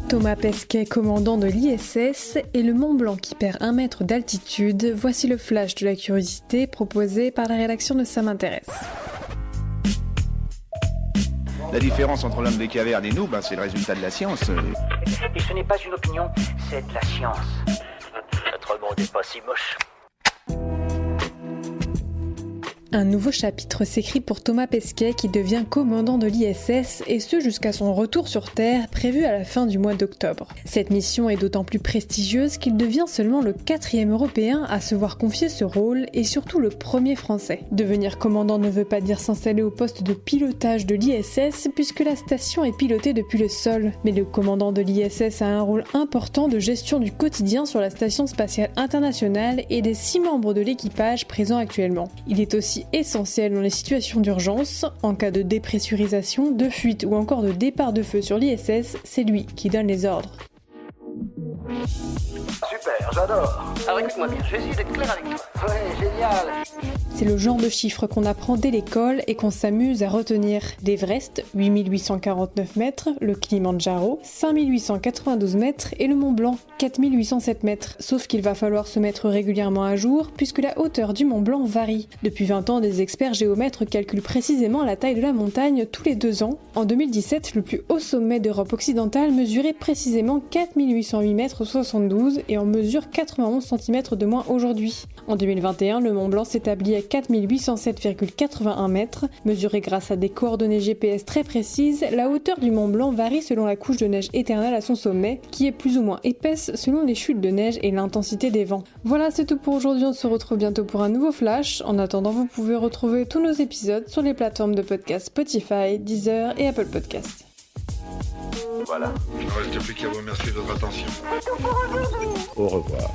Thomas Pesquet, commandant de l'ISS, et le Mont Blanc qui perd 1 mètre d'altitude, voici le flash de la curiosité proposé par la rédaction de Ça m'intéresse. La différence entre l'homme des cavernes et nous, c'est le résultat de la science. Et ce n'est pas une opinion, c'est de la science. Notre monde n'est pas si moche. Un nouveau chapitre s'écrit pour Thomas Pesquet qui devient commandant de l'ISS et ce jusqu'à son retour sur Terre prévu à la fin du mois d'octobre. Cette mission est d'autant plus prestigieuse qu'il devient seulement le 4e Européen à se voir confier ce rôle et surtout le premier Français. Devenir commandant ne veut pas dire s'installer au poste de pilotage de l'ISS puisque la station est pilotée depuis le sol. Mais le commandant de l'ISS a un rôle important de gestion du quotidien sur la Station spatiale internationale et des 6 membres de l'équipage présents actuellement. Il est aussi essentiel dans les situations d'urgence. En cas de dépressurisation, de fuite ou encore de départ de feu sur l'ISS, c'est lui qui donne les ordres. Super, j'adore. Alors écoute-moi bien, je vais essayer d'être clair avec toi. Ouais, génial. C'est le genre de chiffres qu'on apprend dès l'école et qu'on s'amuse à retenir. L'Everest, 8849 mètres, le Kilimandjaro, 5892 mètres et le Mont Blanc, 4807 mètres. Sauf qu'il va falloir se mettre régulièrement à jour puisque la hauteur du Mont Blanc varie. Depuis 20 ans, des experts géomètres calculent précisément la taille de la montagne tous les 2 ans. En 2017, le plus haut sommet d'Europe occidentale mesurait précisément 4808 mètres 72 et en mesure 91 cm de moins aujourd'hui. En 2021, le Mont Blanc s'établit à 4807,81 mètres. Mesurée grâce à des coordonnées GPS très précises, la hauteur du Mont Blanc varie selon la couche de neige éternelle à son sommet, qui est plus ou moins épaisse selon les chutes de neige et l'intensité des vents. Voilà, c'est tout pour aujourd'hui, on se retrouve bientôt pour un nouveau flash. En attendant, vous pouvez retrouver tous nos épisodes sur les plateformes de podcast Spotify, Deezer et Apple Podcasts. Voilà. Il ne reste plus qu'à vous remercier de votre attention. Au revoir.